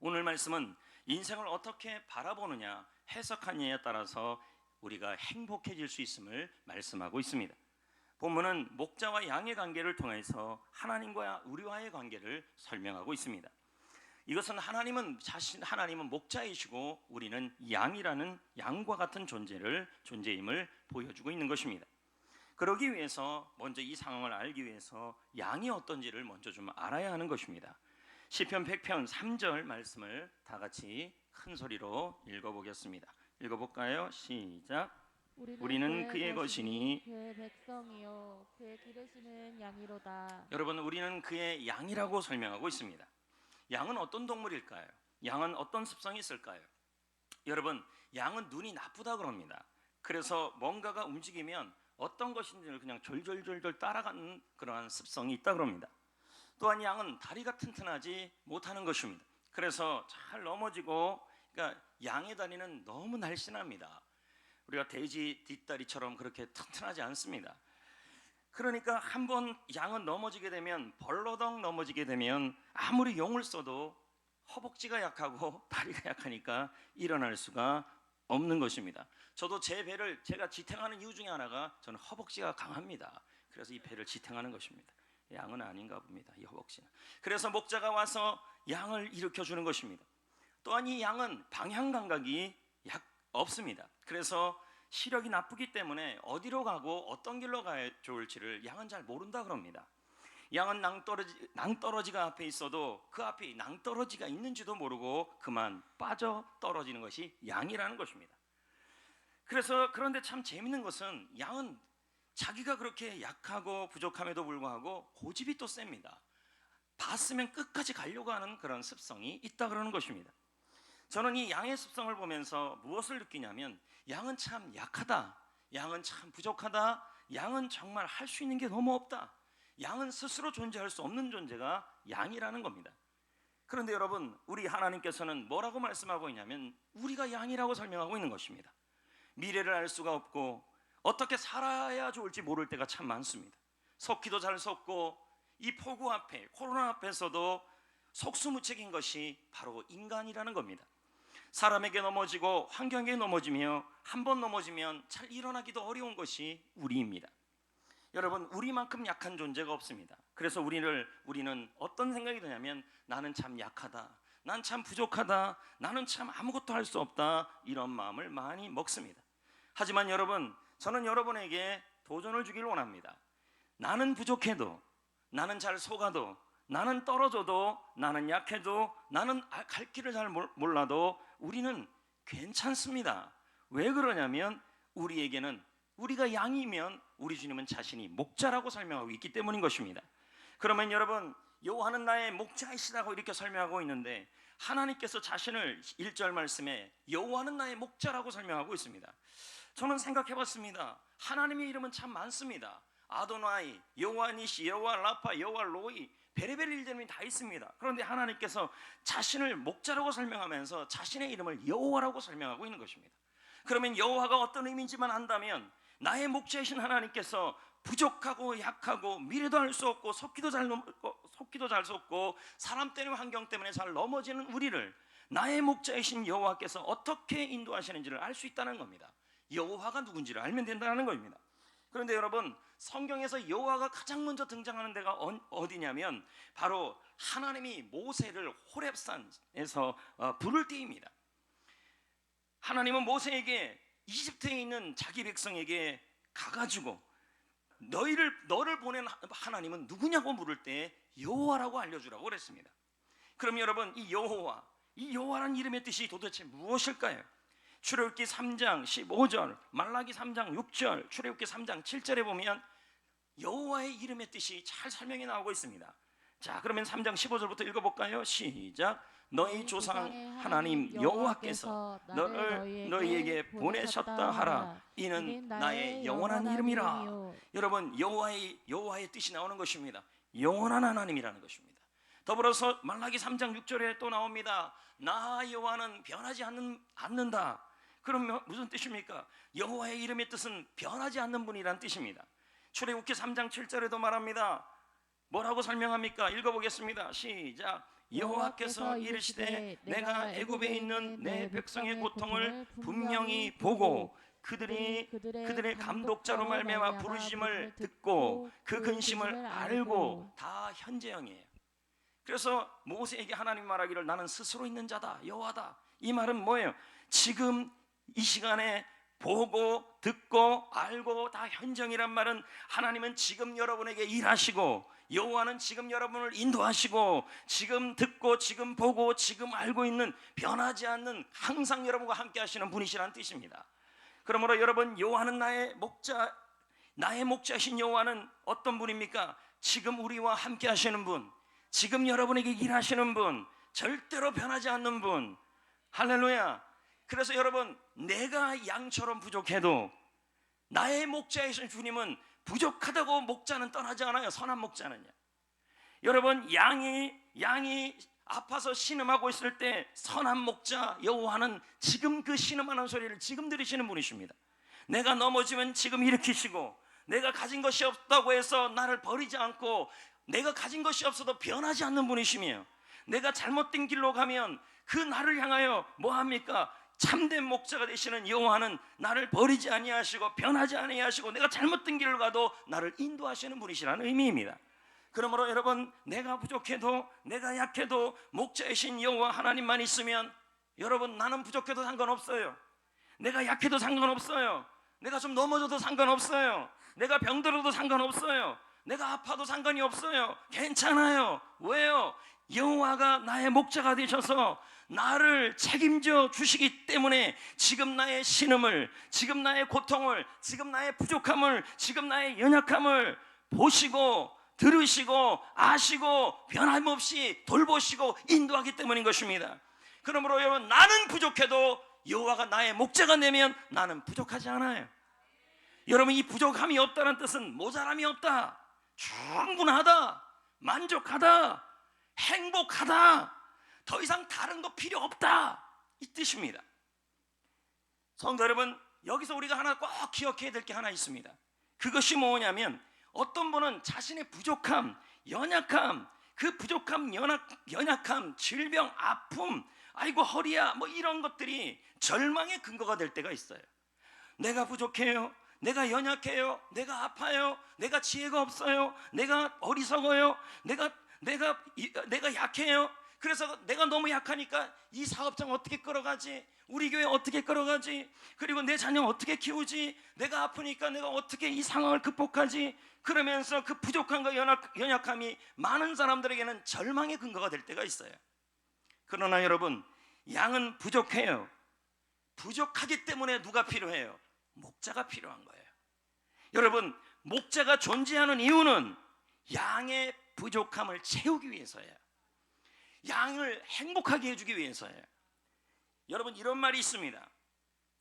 오늘 말씀은 인생을 어떻게 바라보느냐, 해석하느냐에 따라서 우리가 행복해질 수 있음을 말씀하고 있습니다. 본문은 목자와 양의 관계를 통해서 하나님과 우리와의 관계를 설명하고 있습니다. 이것은 하나님은 목자이시고 우리는 양이라는 양과 같은 존재임을 보여주고 있는 것입니다. 그러기 위해서 먼저 이 상황을 알기 위해서 양이 어떤지를 먼저 좀 알아야 하는 것입니다. 시편 100편 3절 말씀을 다 같이 큰 소리로 읽어보겠습니다. 읽어볼까요? 시작. 우리는 그의 것이니 그의 백성이요 그의 기르시는 양이로다. 여러분, 우리는 그의 양이라고 설명하고 있습니다. 양은 어떤 동물일까요? 양은 어떤 습성이 있을까요? 여러분, 양은 눈이 나쁘다 그럽니다. 그래서 뭔가가 움직이면 어떤 것인지를 그냥 졸졸졸졸 따라가는 그러한 습성이 있다 그럽니다. 또한 양은 다리가 튼튼하지 못하는 것입니다. 그래서 잘 넘어지고, 그러니까 양의 다리는 너무 날씬합니다. 우리가 돼지 뒷다리처럼 그렇게 튼튼하지 않습니다. 그러니까 한번 양은 넘어지게 되면, 벌러덩 넘어지게 되면 아무리 용을 써도 허벅지가 약하고 다리가 약하니까 일어날 수가 없는 것입니다. 저도 제 배를 제가 지탱하는 이유 중에 하나가 저는 허벅지가 강합니다. 그래서 이 배를 지탱하는 것입니다. 양은 아닌가 봅니다, 이 허벅지는. 그래서 목자가 와서 양을 일으켜 주는 것입니다. 또한 이 양은 방향 감각이 없습니다. 그래서 시력이 나쁘기 때문에 어디로 가고 어떤 길로 가야 좋을지를 양은 잘 모른다 그럽니다. 양은 낭떠러지가 앞에 있어도 그 앞에 낭떠러지가 있는지도 모르고 그만 빠져 떨어지는 것이 양이라는 것입니다. 그런데 참 재밌는 것은 양은 자기가 그렇게 약하고 부족함에도 불구하고 고집이 또 셉니다. 봤으면 끝까지 가려고 하는 그런 습성이 있다 그러는 것입니다. 저는 이 양의 습성을 보면서 무엇을 느끼냐면, 양은 참 약하다, 양은 참 부족하다, 양은 정말 할 수 있는 게 너무 없다, 양은 스스로 존재할 수 없는 존재가 양이라는 겁니다. 그런데 여러분, 우리 하나님께서는 뭐라고 말씀하고 있냐면 우리가 양이라고 설명하고 있는 것입니다. 미래를 알 수가 없고 어떻게 살아야 좋을지 모를 때가 참 많습니다. 속기도 잘 속고 이 폭우 앞에, 코로나 앞에서도 속수무책인 것이 바로 인간이라는 겁니다. 사람에게 넘어지고 환경에 넘어지며 한 번 넘어지면 잘 일어나기도 어려운 것이 우리입니다. 여러분, 우리만큼 약한 존재가 없습니다. 그래서 우리는 어떤 생각이 드냐면, 나는 참 약하다, 난 참 부족하다, 나는 참 아무것도 할 수 없다, 이런 마음을 많이 먹습니다. 하지만 여러분, 저는 여러분에게 도전을 주길 원합니다. 나는 부족해도, 나는 잘 속아도, 나는 떨어져도, 나는 약해도, 나는 갈 길을 잘 몰라도 우리는 괜찮습니다. 왜 그러냐면 우리에게는, 우리가 양이면 우리 주님은 자신이 목자라고 설명하고 있기 때문인 것입니다. 그러면 여러분, 여호와는 나의 목자이시라고 이렇게 설명하고 있는데, 하나님께서 자신을 1절 말씀에 여호와는 나의 목자라고 설명하고 있습니다. 저는 생각해 봤습니다. 하나님의 이름은 참 많습니다. 아도나이, 여호와 니시, 여호와 라파, 여호와 로이, 베레벨 이름이 다 있습니다. 그런데 하나님께서 자신을 목자라고 설명하면서 자신의 이름을 여호와라고 설명하고 있는 것입니다. 그러면 여호와가 어떤 의미인지만 안다면, 나의 목자이신 하나님께서 부족하고 약하고 미래도 알 수 없고 속기도 잘 속고 사람 때문에, 환경 때문에 잘 넘어지는 우리를 나의 목자이신 여호와께서 어떻게 인도하시는지를 알 수 있다는 겁니다. 여호와가 누군지를 알면 된다는 겁니다. 그런데 여러분, 성경에서 여호와가 가장 먼저 등장하는 데가 어디냐면 바로 하나님이 모세를 호렙산에서 부를 때입니다. 하나님은 모세에게 이집트에 있는 자기 백성에게 가가지고 너를 보낸 하나님은 누구냐고 물을 때 여호와라고 알려주라고 그랬습니다. 그럼 여러분, 이 여호와라는 이름의 뜻이 도대체 무엇일까요? 출애굽기 3장 15절, 말라기 3장 6절, 출애굽기 3장 7절에 보면 여호와의 이름의 뜻이 잘 설명이 나오고 있습니다. 자, 그러면 3장 15절부터 읽어볼까요? 시작. 너희 조상 하나님 여호와께서 너희에게 보내셨다 하라. 이는 나의 영원한 이름이라. 여러분, 여호와의 뜻이 나오는 것입니다. 영원한 하나님이라는 것입니다. 더불어서 말라기 3장 6절에 또 나옵니다. 나 여호와는 변하지 않는다. 그럼 무슨 뜻입니까? 여호와의 이름의 뜻은 변하지 않는 분이란 뜻입니다. 출애굽기 3장 7절에도 말합니다. 뭐라고 설명합니까? 읽어보겠습니다. 시작. 여호와께서 이르시되 내가 애굽에 있는 내 백성의 고통을 분명히 보고 그들의 감독자로 말미암아 부르심을 듣고 그 근심을 알고. 다 현재형이에요. 그래서 모세에게 하나님 말하기를 나는 스스로 있는 자다, 여호와다. 이 말은 뭐예요? 지금 이 시간에 보고 듣고 알고 다 현정이란 말은 하나님은 지금 여러분에게 일하시고 여호와는 지금 여러분을 인도하시고 지금 듣고 지금 보고 지금 알고 있는 변하지 않는 항상 여러분과 함께 하시는 분이시라는 뜻입니다. 그러므로 여러분, 여호와는 나의 목자신 여호와는 어떤 분입니까? 지금 우리와 함께 하시는 분, 지금 여러분에게 일하시는 분, 절대로 변하지 않는 분. 할렐루야. 그래서 여러분, 내가 양처럼 부족해도 나의 목자이신 주님은 부족하다고 목자는 떠나지 않아요. 선한 목자는요. 여러분, 양이 아파서 신음하고 있을 때 선한 목자 여호와는 지금 그 신음하는 소리를 지금 들으시는 분이십니다. 내가 넘어지면 지금 일으키시고, 내가 가진 것이 없다고 해서 나를 버리지 않고, 내가 가진 것이 없어도 변하지 않는 분이시며, 내가 잘못된 길로 가면 그 나를 향하여 뭐합니까? 참된 목자가 되시는 여호와는 나를 버리지 아니하시고 변하지 아니하시고 내가 잘못된 길을 가도 나를 인도하시는 분이시라는 의미입니다. 그러므로 여러분, 내가 부족해도 내가 약해도 목자이신 여호와 하나님만 있으면 여러분, 나는 부족해도 상관없어요. 내가 약해도 상관없어요. 내가 좀 넘어져도 상관없어요. 내가 병들어도 상관없어요. 내가 아파도 상관이 없어요. 괜찮아요. 왜요? 여호와가 나의 목자가 되셔서 나를 책임져 주시기 때문에 지금 나의 신음을, 지금 나의 고통을, 지금 나의 부족함을, 지금 나의 연약함을 보시고 들으시고 아시고 변함없이 돌보시고 인도하기 때문인 것입니다. 그러므로 여러분, 나는 부족해도 여호와가 나의 목자가 되면 나는 부족하지 않아요. 여러분, 이 부족함이 없다는 뜻은 모자람이 없다, 충분하다, 만족하다, 행복하다, 더 이상 다른 거 필요 없다, 이 뜻입니다. 성도 여러분, 여기서 우리가 하나 꼭 기억해야 될 게 하나 있습니다. 그것이 뭐냐면 어떤 분은 자신의 부족함, 연약함, 그 부족함, 연약함, 질병, 아픔, 아이고 허리야, 뭐 이런 것들이 절망의 근거가 될 때가 있어요. 내가 부족해요, 내가 연약해요, 내가 아파요, 내가 지혜가 없어요, 내가 어리석어요, 내가 약해요. 그래서 내가 너무 약하니까 이 사업장 어떻게 끌어가지, 우리 교회 어떻게 끌어가지, 그리고 내 자녀 어떻게 키우지, 내가 아프니까 내가 어떻게 이 상황을 극복하지, 그러면서 그 부족함과 연약함이 많은 사람들에게는 절망의 근거가 될 때가 있어요. 그러나 여러분, 양은 부족해요. 부족하기 때문에 누가 필요해요? 목자가 필요한 거예요. 여러분, 목자가 존재하는 이유는 양의 부족함을 채우기 위해서예요. 양을 행복하게 해주기 위해서예요. 여러분, 이런 말이 있습니다.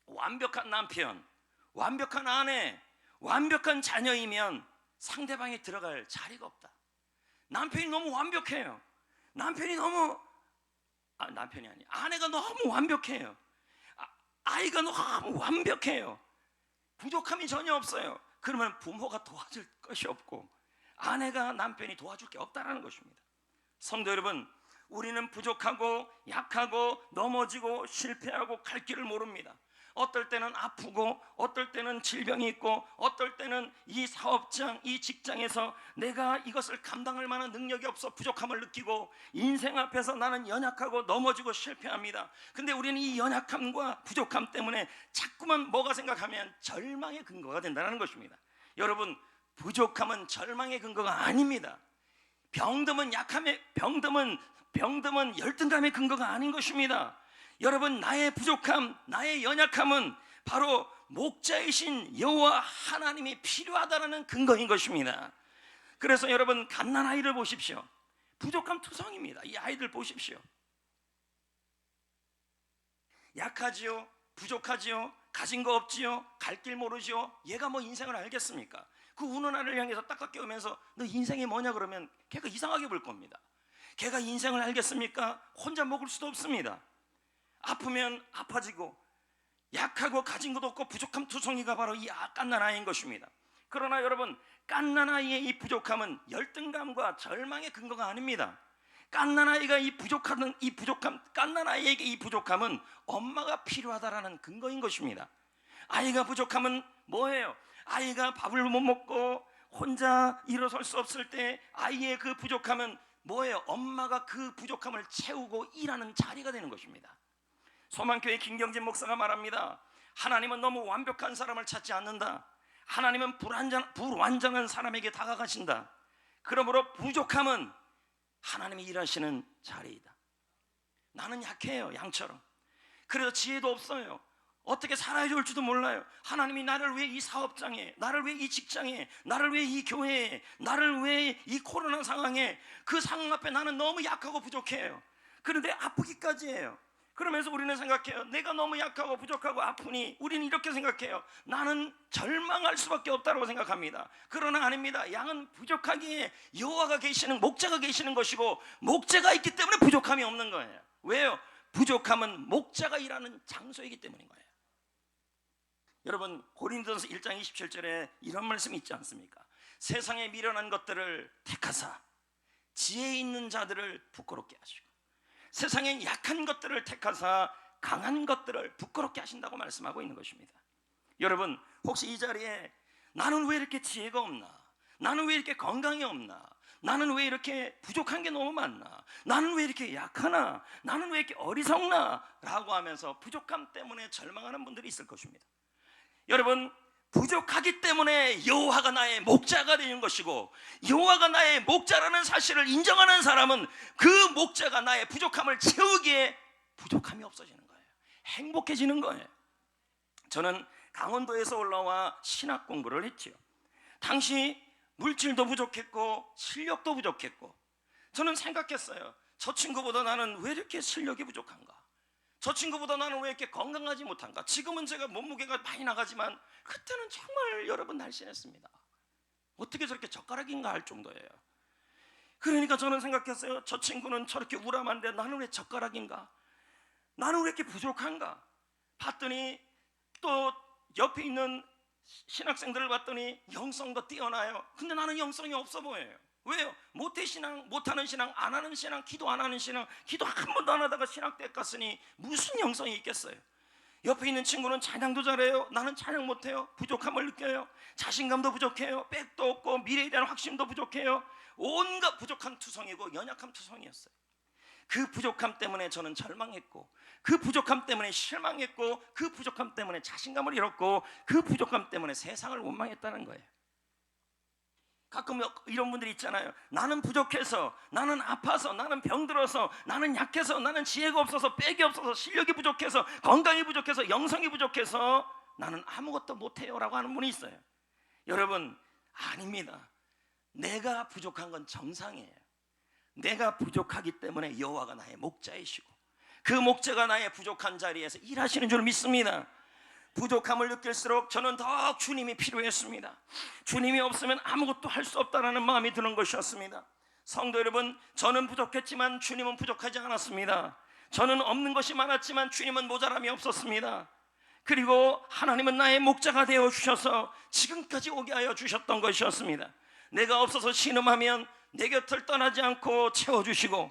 완벽한 남편, 완벽한 아내, 완벽한 자녀이면 상대방이 들어갈 자리가 없다. 남편이 너무 완벽해요. 아내가 너무 완벽해요. 아이가 너무 완벽해요. 부족함이 전혀 없어요. 그러면 부모가 도와줄 것이 없고 아내가 남편이 도와줄 게 없다라는 것입니다. 성도 여러분, 우리는 부족하고 약하고 넘어지고 실패하고 갈 길을 모릅니다. 어떨 때는 아프고 어떨 때는 질병이 있고 어떨 때는 이 사업장, 이 직장에서 내가 이것을 감당할 만한 능력이 없어 부족함을 느끼고 인생 앞에서 나는 연약하고 넘어지고 실패합니다. 근데 우리는 이 연약함과 부족함 때문에 자꾸만 뭐가 생각하면 절망의 근거가 된다는 것입니다. 여러분, 부족함은 절망의 근거가 아닙니다. 병듦은 열등감의 근거가 아닌 것입니다. 여러분, 나의 부족함, 나의 연약함은 바로 목자이신 여호와 하나님이 필요하다는 근거인 것입니다. 그래서 여러분, 갓난 아이를 보십시오. 부족함 투성입니다. 이 아이들 보십시오. 약하지요, 부족하지요, 가진 거 없지요, 갈 길 모르지요. 얘가 뭐 인생을 알겠습니까? 그 우는 아이를 향해서 딱 깨우면서 너 인생이 뭐냐 그러면 걔가 이상하게 볼 겁니다. 걔가 인생을 알겠습니까? 혼자 먹을 수도 없습니다. 아프면 아파지고 약하고 가진 것도 없고 부족함 투성이가 바로 이 갓난 아이인 것입니다. 그러나 여러분, 갓난 아이의 이 부족함은 열등감과 절망의 근거가 아닙니다. 갓난아이가 갓난아이에게 이 부족함은 엄마가 필요하다라는 근거인 것입니다. 아이가 부족함은 뭐예요? 아이가 밥을 못 먹고 혼자 일어설 수 없을 때 아이의 그 부족함은 뭐예요? 엄마가 그 부족함을 채우고 일하는 자리가 되는 것입니다. 소망교회 김경진 목사가 말합니다. 하나님은 너무 완벽한 사람을 찾지 않는다. 하나님은 불완전한 사람에게 다가가신다. 그러므로 부족함은 하나님이 일하시는 자리이다. 나는 약해요, 양처럼. 그래서 지혜도 없어요. 어떻게 살아야 좋을지도 몰라요. 하나님이 나를 왜 이 사업장에, 나를 왜 이 직장에, 나를 왜 이 교회에, 나를 왜 이 코로나 상황에, 그 상황 앞에 나는 너무 약하고 부족해요. 그런데 아프기까지 해요. 그러면서 우리는 생각해요. 내가 너무 약하고 부족하고 아프니 우리는 이렇게 생각해요. 나는 절망할 수밖에 없다고 생각합니다. 그러나 아닙니다. 양은 부족하기에 여호와가 계시는, 목자가 계시는 것이고, 목자가 있기 때문에 부족함이 없는 거예요. 왜요? 부족함은 목자가 일하는 장소이기 때문인 거예요. 여러분, 고린도전서 1장 27절에 이런 말씀이 있지 않습니까? 세상에 미련한 것들을 택하사 지혜 있는 자들을 부끄럽게 하시고, 세상에 약한 것들을 택하사 강한 것들을 부끄럽게 하신다고 말씀하고 있는 것입니다. 여러분, 혹시 이 자리에 나는 왜 이렇게 지혜가 없나? 나는 왜 이렇게 건강이 없나? 나는 왜 이렇게 부족한 게 너무 많나? 나는 왜 이렇게 약하나? 나는 왜 이렇게 어리석나? 라고 하면서 부족함 때문에 절망하는 분들이 있을 것입니다. 여러분, 부족하기 때문에 여호와가 나의 목자가 되는 것이고, 여호와가 나의 목자라는 사실을 인정하는 사람은 그 목자가 나의 부족함을 채우기에 부족함이 없어지는 거예요. 행복해지는 거예요. 저는 강원도에서 올라와 신학 공부를 했지요. 당시 물질도 부족했고 실력도 부족했고, 저는 생각했어요. 저 친구보다 나는 왜 이렇게 실력이 부족한가? 저 친구보다 나는 왜 이렇게 건강하지 못한가? 지금은 제가 몸무게가 많이 나가지만 그때는 정말 여러분 날씬했습니다. 어떻게 저렇게 젓가락인가 할 정도예요. 그러니까 저는 생각했어요. 저 친구는 저렇게 우람한데 나는 왜 젓가락인가? 나는 왜 이렇게 부족한가? 봤더니 또 옆에 있는 신학생들을 봤더니 영성도 뛰어나요. 근데 나는 영성이 없어 보여요. 왜요? 못하는 신앙, 안 하는 신앙, 기도 안 하는 신앙, 기도 한 번도 안 하다가 신학대학 갔으니 무슨 영성이 있겠어요? 옆에 있는 친구는 찬양도 잘해요. 나는 찬양 못해요. 부족함을 느껴요. 자신감도 부족해요. 백도 없고 미래에 대한 확신도 부족해요. 온갖 부족한 투성이고 연약한 투성이었어요. 그 부족함 때문에 저는 절망했고, 그 부족함 때문에 실망했고, 그 부족함 때문에 자신감을 잃었고, 그 부족함 때문에 세상을 원망했다는 거예요. 가끔 이런 분들이 있잖아요. 나는 부족해서, 나는 아파서, 나는 병들어서, 나는 약해서, 나는 지혜가 없어서, 백이 없어서, 실력이 부족해서, 건강이 부족해서, 영성이 부족해서 나는 아무것도 못해요 라고 하는 분이 있어요. 여러분, 아닙니다. 내가 부족한 건 정상이에요. 내가 부족하기 때문에 여호와가 나의 목자이시고, 그 목자가 나의 부족한 자리에서 일하시는 줄 믿습니다. 부족함을 느낄수록 저는 더 주님이 필요했습니다. 주님이 없으면 아무것도 할 수 없다는 마음이 드는 것이었습니다. 성도 여러분, 저는 부족했지만 주님은 부족하지 않았습니다. 저는 없는 것이 많았지만 주님은 모자람이 없었습니다. 그리고 하나님은 나의 목자가 되어 주셔서 지금까지 오게 하여 주셨던 것이었습니다. 내가 없어서 신음하면 내 곁을 떠나지 않고 채워주시고,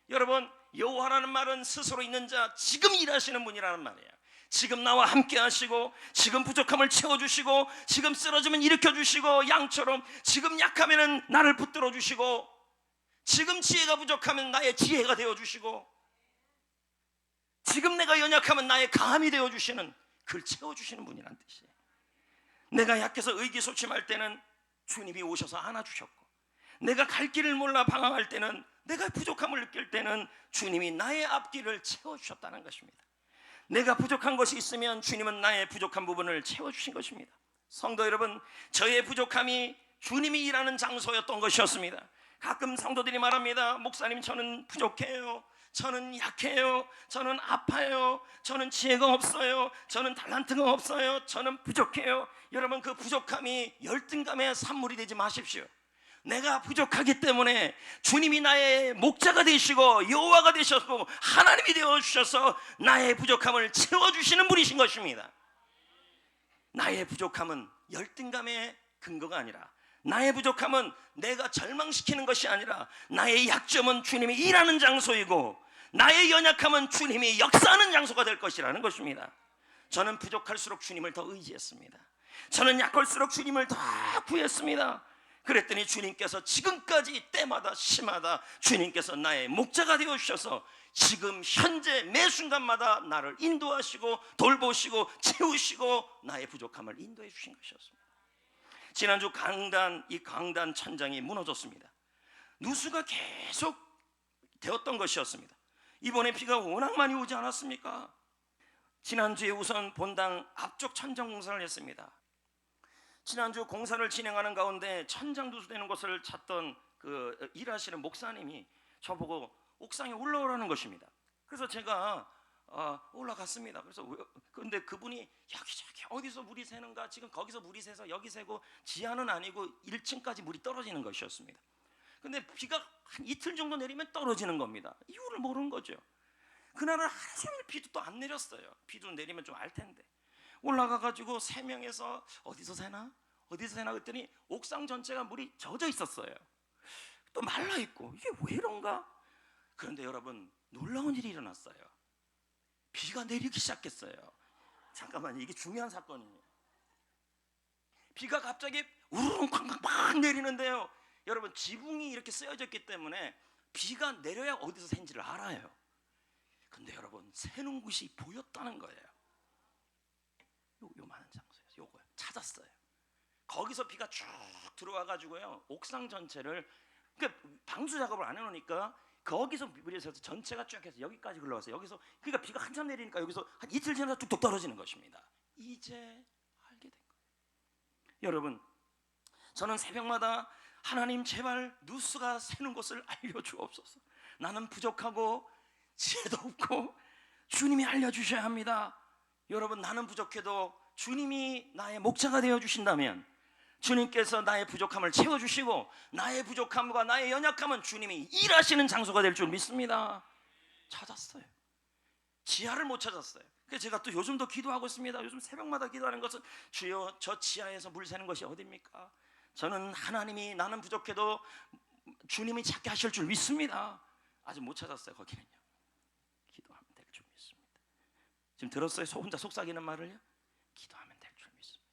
여러분, 여호와라는 말은 스스로 있는 자, 지금 일하시는 분이라는 말이에요. 지금 나와 함께 하시고, 지금 부족함을 채워주시고, 지금 쓰러지면 일으켜주시고, 양처럼 지금 약하면 나를 붙들어 주시고, 지금 지혜가 부족하면 나의 지혜가 되어주시고, 지금 내가 연약하면 나의 강함이 되어주시는, 그걸 채워주시는 분이란 뜻이에요. 내가 약해서 의기소침할 때는 주님이 오셔서 안아주셨고, 내가 갈 길을 몰라 방황할 때는, 내가 부족함을 느낄 때는 주님이 나의 앞길을 채워주셨다는 것입니다. 내가 부족한 것이 있으면 주님은 나의 부족한 부분을 채워주신 것입니다. 성도 여러분, 저의 부족함이 주님이 일하는 장소였던 것이었습니다. 가끔 성도들이 말합니다. 목사님, 저는 부족해요. 저는 약해요. 저는 아파요. 저는 지혜가 없어요. 저는 달란트가 없어요. 저는 부족해요. 여러분, 그 부족함이 열등감의 산물이 되지 마십시오. 내가 부족하기 때문에 주님이 나의 목자가 되시고 여호와가 되셨고 하나님이 되어주셔서 나의 부족함을 채워주시는 분이신 것입니다. 나의 부족함은 열등감의 근거가 아니라 나의 부족함은 내가 절망시키는 것이 아니라 나의 약점은 주님이 일하는 장소이고 나의 연약함은 주님이 역사하는 장소가 될 것이라는 것입니다. 저는 부족할수록 주님을 더 의지했습니다. 저는 약할수록 주님을 더 구했습니다. 그랬더니 주님께서 지금까지 때마다 시마다 주님께서 나의 목자가 되어주셔서 지금 현재 매 순간마다 나를 인도하시고 돌보시고 채우시고 나의 부족함을 인도해 주신 것이었습니다. 지난주 이 강단 천장이 무너졌습니다. 누수가 계속 되었던 것이었습니다. 이번에 비가 워낙 많이 오지 않았습니까? 지난주에 우선 본당 앞쪽 천장 공사를 했습니다. 지난주 공사를 진행하는 가운데 천장 누수되는 것을 찾던 그 일하시는 목사님이 저보고 옥상에 올라오라는 것입니다. 그래서 제가 올라갔습니다. 그래서 근데 그분이 여기저기 어디서 물이 새는가, 지금 거기서 물이 새서 여기 새고 지하는 아니고 1층까지 물이 떨어지는 것이었습니다. 근데 비가 한 이틀 정도 내리면 떨어지는 겁니다. 이유를 모르는 거죠. 그날은 하루 종일 비도 또 안 내렸어요. 비도 내리면 좀 알 텐데. 올라가가지고 3명에서 어디서 새나 그랬더니 옥상 전체가 물이 젖어 있었어요. 또 말라 있고 이게 왜 이런가? 그런데 여러분, 놀라운 일이 일어났어요. 비가 내리기 시작했어요. 잠깐만요, 이게 중요한 사건이에요. 비가 갑자기 우르릉 쾅쾅 팍 내리는데요, 여러분, 지붕이 이렇게 쓰여졌기 때문에 비가 내려야 어디서 샌지를 알아요. 근데 여러분, 새는 곳이 보였다는 거예요. 요만한 장소에서 요거요. 찾았어요. 거기서 비가 쭉 들어와 가지고요, 옥상 전체를, 그러니까 방수 작업을 안 해놓으니까 거기서 물이 새서 전체가 쭉 해서 여기까지 흘러왔어요. 여기서, 그러니까 비가 한참 내리니까 여기서 한 이틀 지나서 뚝뚝 떨어지는 것입니다. 이제 알게 된 거예요. 여러분, 저는 새벽마다 하나님 제발 누수가 새는 곳을 알려주옵소서. 나는 부족하고 지혜도 없고 주님이 알려주셔야 합니다. 여러분, 나는 부족해도 주님이 나의 목자가 되어주신다면 주님께서 나의 부족함을 채워주시고 나의 부족함과 나의 연약함은 주님이 일하시는 장소가 될 줄 믿습니다. 찾았어요. 지하를 못 찾았어요. 그래서 제가 또 요즘도 기도하고 있습니다. 요즘 새벽마다 기도하는 것은 주여, 저 지하에서 물 새는 것이 어디입니까? 저는 하나님이 나는 부족해도 주님이 찾게 하실 줄 믿습니다. 아직 못 찾았어요. 거기는요. 기도하면 될 줄 믿습니다. 지금 들었어요? 혼자 속삭이는 말을요? 기도하면 될 줄 믿습니다.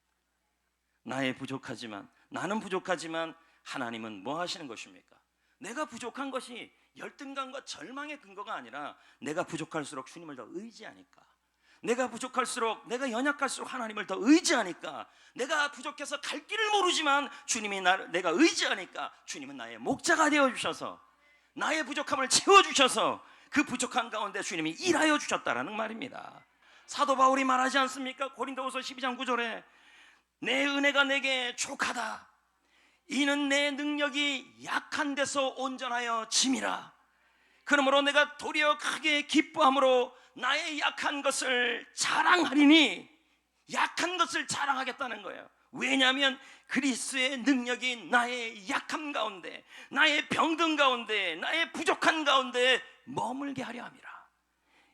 나는 부족하지만 하나님은 뭐 하시는 것입니까? 내가 부족한 것이 열등감과 절망의 근거가 아니라 내가 부족할수록 주님을 더 의지하니까, 내가 부족할수록, 내가 연약할수록 하나님을 더 의지하니까, 내가 부족해서 갈 길을 모르지만 주님이 내가 의지하니까 주님은 나의 목자가 되어주셔서 나의 부족함을 채워주셔서 그 부족한 가운데 주님이 일하여 주셨다라는 말입니다. 사도 바울이 말하지 않습니까? 고린도후서 12장 9절에 내 은혜가 내게 족하다. 이는 내 능력이 약한 데서 온전하여 짐이라. 그러므로 내가 도리어 크게 기뻐함으로 나의 약한 것을 자랑하리니, 약한 것을 자랑하겠다는 거예요. 왜냐하면 그리스도의 능력이 나의 약함 가운데, 나의 병든 가운데, 나의 부족한 가운데 머물게 하려 함이라.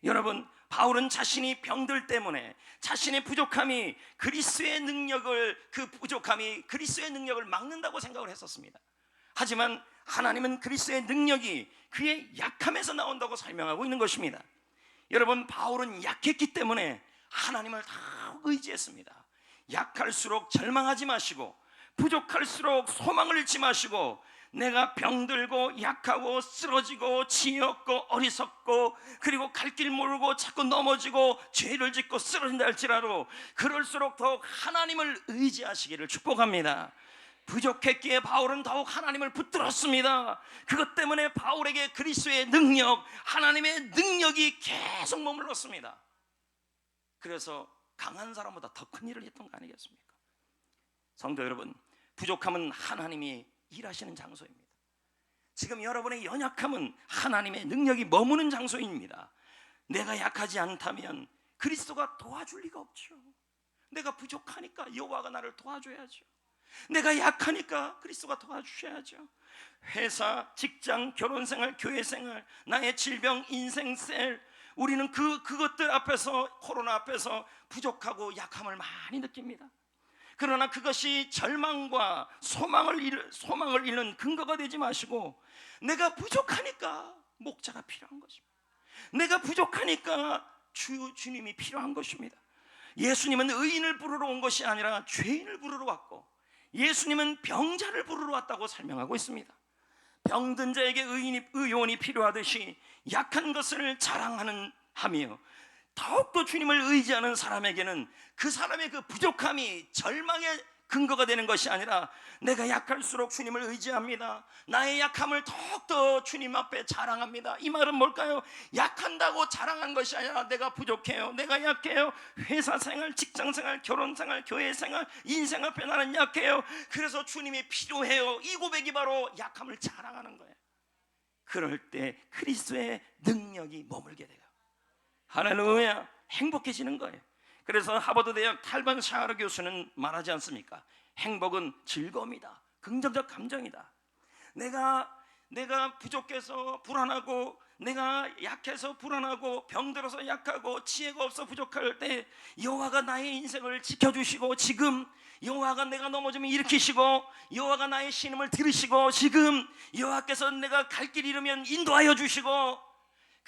여러분, 바울은 자신이 병들 때문에 자신의 부족함이 그리스도의 능력을, 그 부족함이 그리스도의 능력을 막는다고 생각을 했었습니다. 하지만 하나님은 그리스도의 능력이 그의 약함에서 나온다고 설명하고 있는 것입니다. 여러분, 바울은 약했기 때문에 하나님을 다 의지했습니다. 약할수록 절망하지 마시고 부족할수록 소망을 잃지 마시고, 내가 병들고 약하고 쓰러지고 지혜없고 어리석고 그리고 갈 길 모르고 자꾸 넘어지고 죄를 짓고 쓰러진다 할지라도 그럴수록 더욱 하나님을 의지하시기를 축복합니다. 부족했기에 바울은 더욱 하나님을 붙들었습니다. 그것 때문에 바울에게 그리스도의 능력, 하나님의 능력이 계속 머물렀습니다. 그래서 강한 사람보다 더 큰 일을 했던 거 아니겠습니까? 성도 여러분, 부족함은 하나님이 일하시는 장소입니다. 지금 여러분의 연약함은 하나님의 능력이 머무는 장소입니다. 내가 약하지 않다면 그리스도가 도와줄 리가 없죠. 내가 부족하니까 여호와가 나를 도와줘야죠. 내가 약하니까 그리스도가 도와주셔야죠. 회사, 직장, 결혼생활, 교회생활, 나의 질병, 인생셀, 우리는 그것들 앞에서, 코로나 앞에서 부족하고 약함을 많이 느낍니다. 그러나 그것이 절망과 소망을 잃는 근거가 되지 마시고, 내가 부족하니까 목자가 필요한 것입니다. 내가 부족하니까 주님이 필요한 것입니다. 예수님은 의인을 부르러 온 것이 아니라 죄인을 부르러 왔고, 예수님은 병자를 부르러 왔다고 설명하고 있습니다. 병든 자에게 의원이 필요하듯이 약한 것을 자랑하며 더욱더 주님을 의지하는 사람에게는 그 사람의 그 부족함이 절망의 근거가 되는 것이 아니라, 내가 약할수록 주님을 의지합니다, 나의 약함을 더욱더 주님 앞에 자랑합니다. 이 말은 뭘까요? 약한다고 자랑한 것이 아니라, 내가 부족해요, 내가 약해요, 회사생활, 직장생활, 결혼생활, 교회생활, 인생 앞에 나는 약해요, 그래서 주님이 필요해요. 이 고백이 바로 약함을 자랑하는 거예요. 그럴 때 그리스도의 능력이 머물게 돼요. 할렐루야. 행복해지는 거예요. 그래서 하버드 대학 탈반 샤하르 교수는 말하지 않습니까? 행복은 즐거움이다, 긍정적 감정이다. 내가 부족해서 불안하고, 내가 약해서 불안하고, 병들어서 약하고, 지혜가 없어 부족할 때 여호와가 나의 인생을 지켜주시고, 지금 여호와가 내가 넘어지면 일으키시고, 여호와가 나의 신음을 들으시고, 지금 여호와께서 내가 갈 길 잃으면 인도하여 주시고,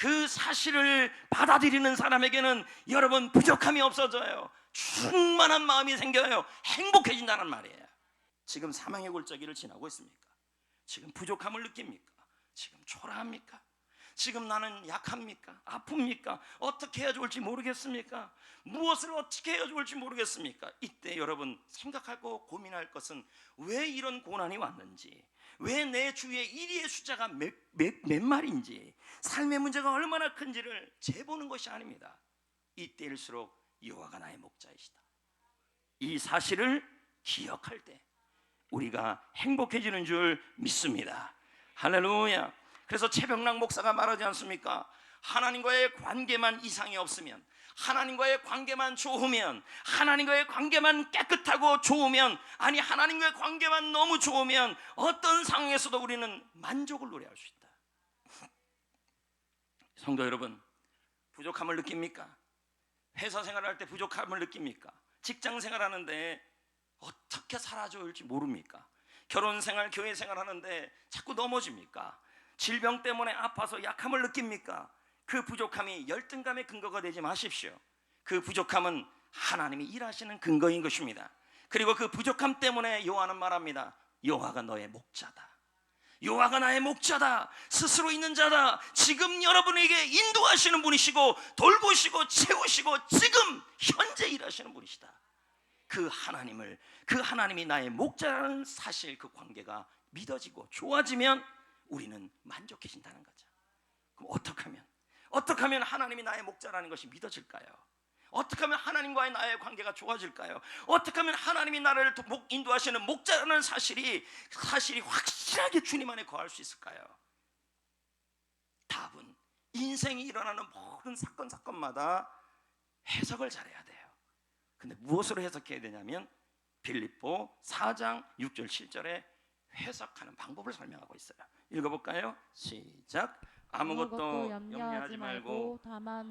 그 사실을 받아들이는 사람에게는 여러분 부족함이 없어져요. 충만한 마음이 생겨요. 행복해진다는 말이에요. 지금 사망의 골짜기를 지나고 있습니까? 지금 부족함을 느낍니까? 지금 초라합니까? 지금 나는 약합니까? 아픕니까? 어떻게 해야 좋을지 모르겠습니까? 무엇을 어떻게 해야 좋을지 모르겠습니까? 이때 여러분 생각하고 고민할 것은, 왜 이런 고난이 왔는지, 왜 내 주위에 1위의 숫자가 몇 마리인지, 삶의 문제가 얼마나 큰지를 재보는 것이 아닙니다. 이때일수록 여호와가 나의 목자이시다, 이 사실을 기억할 때 우리가 행복해지는 줄 믿습니다. 할렐루야. 그래서 최병락 목사가 말하지 않습니까? 하나님과의 관계만 이상이 없으면, 하나님과의 관계만 좋으면, 하나님과의 관계만 깨끗하고 좋으면, 아니 하나님과의 관계만 너무 좋으면 어떤 상황에서도 우리는 만족을 노래할 수 있다. 성도 여러분, 부족함을 느낍니까? 회사 생활할 때 부족함을 느낍니까? 직장 생활하는데 어떻게 살아줘야 할지 모릅니까? 결혼 생활, 교회 생활 하는데 자꾸 넘어집니까? 질병 때문에 아파서 약함을 느낍니까? 그 부족함이 열등감의 근거가 되지 마십시오. 그 부족함은 하나님이 일하시는 근거인 것입니다. 그리고 그 부족함 때문에 여호와는 말합니다. 여호와가 너의 목자다, 여호와가 나의 목자다, 스스로 있는 자다. 지금 여러분에게 인도하시는 분이시고, 돌보시고 채우시고 지금 현재 일하시는 분이시다. 그 하나님이 나의 목자라는 사실, 그 관계가 믿어지고 좋아지면 우리는 만족해진다는 거죠. 그럼 어떻게 하면 하나님이 나의 목자라는 것이 믿어질까요? 어떻게 하면 하나님과의 나의 관계가 좋아질까요? 어떻게 하면 하나님이 나를 인도하시는 목자라는 사실이 확실하게 주님 안에 거할 수 있을까요? 답은 인생이 일어나는 모든 사건마다 해석을 잘해야 돼요. 근데 무엇으로 해석해야 되냐면, 빌립보 4장 6절 7절에 해석하는 방법을 설명하고 있어요. 읽어볼까요? 시작. 아무것도 염려하지 말고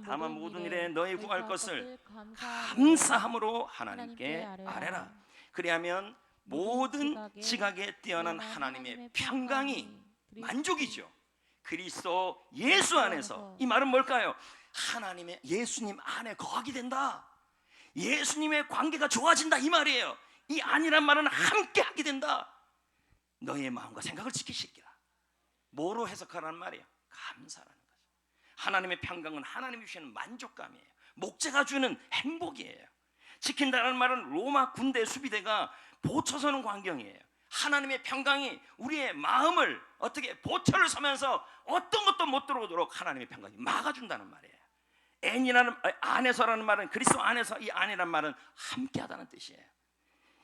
다만 모든 일에 너희 구할 것을 감사함으로 하나님께 아뢰라. 그리하면 모든 지각에 뛰어난 하나님의 평강이, 만족이죠, 그리스도 예수 안에서. 이 말은 뭘까요? 하나님의 예수님 안에 거하게 된다. 예수님의 관계가 좋아진다, 이 말이에요. 이 안이란 말은 함께 하게 된다. 너의 마음과 생각을 지키시기라. 뭐로 해석하라는 말이에요? 감사라는 거죠. 하나님의 평강은 하나님이 주시는 만족감이에요. 목자가 주는 행복이에요. 지킨다는 말은 로마 군대 수비대가 보초서는 광경이에요. 하나님의 평강이 우리의 마음을 어떻게 보초를 서면서 어떤 것도 못 들어오도록 하나님의 평강이 막아준다는 말이에요. 안에서라는 말은, 그리스도 안에서, 이 안이란 말은 함께하다는 뜻이에요.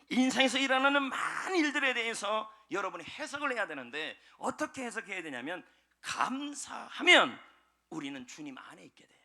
인생에서 일어나는 많은 일들에 대해서 여러분이 해석을 해야 되는데, 어떻게 해석해야 되냐면, 감사하면 우리는 주님 안에 있게 돼요.